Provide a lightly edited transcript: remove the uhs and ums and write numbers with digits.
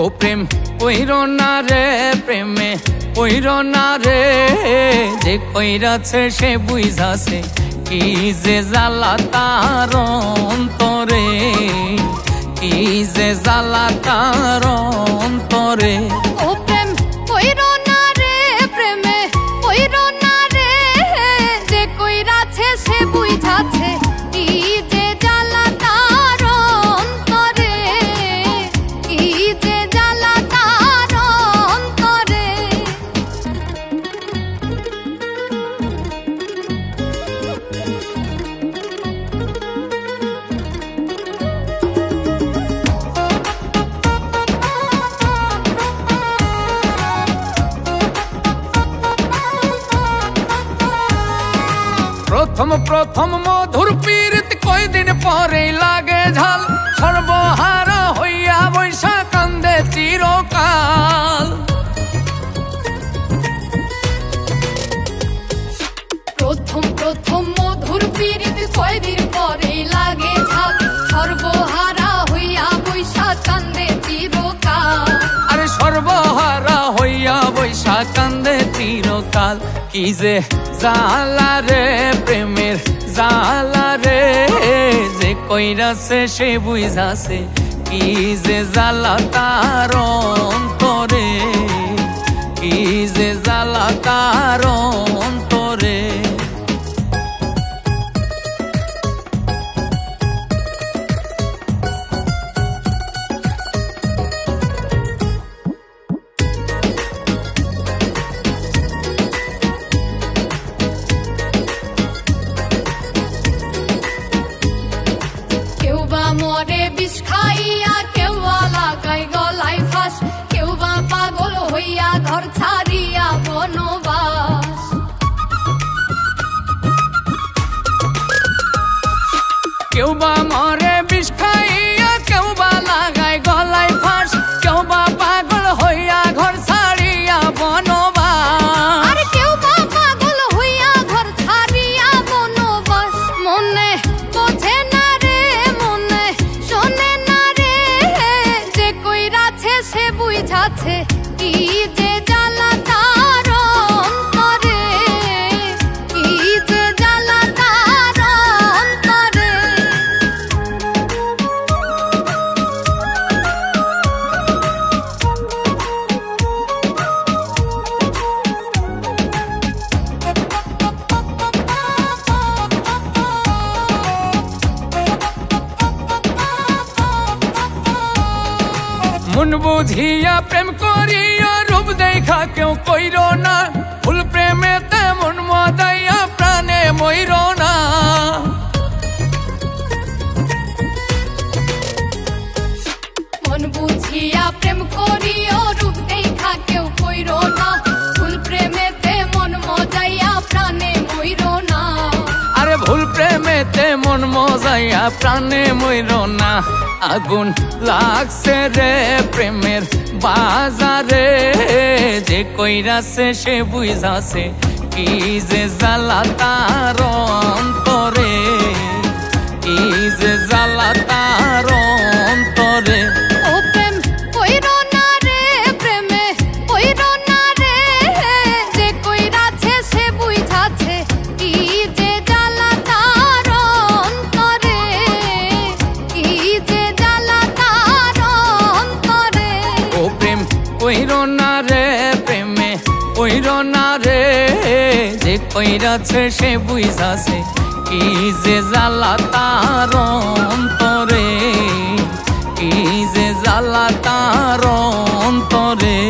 ও প্রেম কইরো না রে, প্রেমে কইরো না রে, যে কইরাছে সে বুঝাছে কি যে জ্বালা তার অন্তরে, কি যে জ্বালা তার অন্তরে। ও প্রেম কইরো না রে, প্রেমে কইরো না রে, যে কইরাছে সে বুঝাছে কি যে জ্বালা তার অন্তরে, কি যে জ্বালা তার অন্তরে। প্রথম প্রথম মধুর পীড়িত কয়দিন পরেই লাগে ঝাল, সর্বহারা হইয়া বৈশা কান্দে চিরকাল। প্রথম প্রথম মধুর পীড়িত কয়দিন পরেই লাগে ঝাল, সর্বহারা হইয়া বৈশা কান্দে চিরকাল। আরে সর্বহারা হইয়া বৈশা কান্দে চিরকাল। কি যে জ্বালা রে, প্রেমের জ্বালা রে, যে কইরাছে সে বুঝাছে কি যে জ্বালা তার অন্তরে, কি যে জ্বালা তার অন্তরে। কেউ বা মরে বিষ খাইয়া, কেউ বা লাগাই গলায় ফাঁস, কেউ বা পাগল হইয়া ঘর ছাড়িয়া বনবাস। কেউ বা মরে বিষ খাইয়া, কেউ বা লাগায় গলায় ফাঁস, কেউ বা পাগল হইয়া ঘর ছাড়িয়া বনবাস। আর কেউ বা পাগল হইয়া ঘর ছাড়িয়া বনবাস। মনে বোঝে না রে, মনে শোনে না রে, যে কইরাছে সে বুঝাছে কি যে জ্বালা তার অন্তরে, কি যে জ্বালা তার অন্তরে। মন বুঝিয়া প্রেম করিয়া রূপ দেখা কেউ কইরো না, ফুল প্রেমে তেমন মদাইয়া প্রাণে মইর না। মন বুঝিয়া প্রেম করিও, রূপ দেখা কেউ কইরো না, ফুল প্রেমেতে মন মজাইয়া প্রাণে মইর না। আরে ভুল প্রেমেতে মন মজাইয়া প্রাণে মইর না। আগুন লাগছে রে প্রেমের বাজারে, যে কইরাছে সে বুঝাছে কি যে জ্বালা তার অন্তরে, কি যে জ্বালা তার অন্তরে। ও প্রেম কইরো না রে, প্রেমে কইরো না রে, যে কইরাছে সে বুঝাছে কি যে জ্বালা তার অন্তরে, কি যে জ্বালা তার অন্তরে। ও প্রেম কইরো না রে, প্রেমে কইরো না রে, যে কইরাছে সে বুঝাছে কি যে জ্বালা তার অন্তরে, কি যে জ্বালা তার অন্তরে।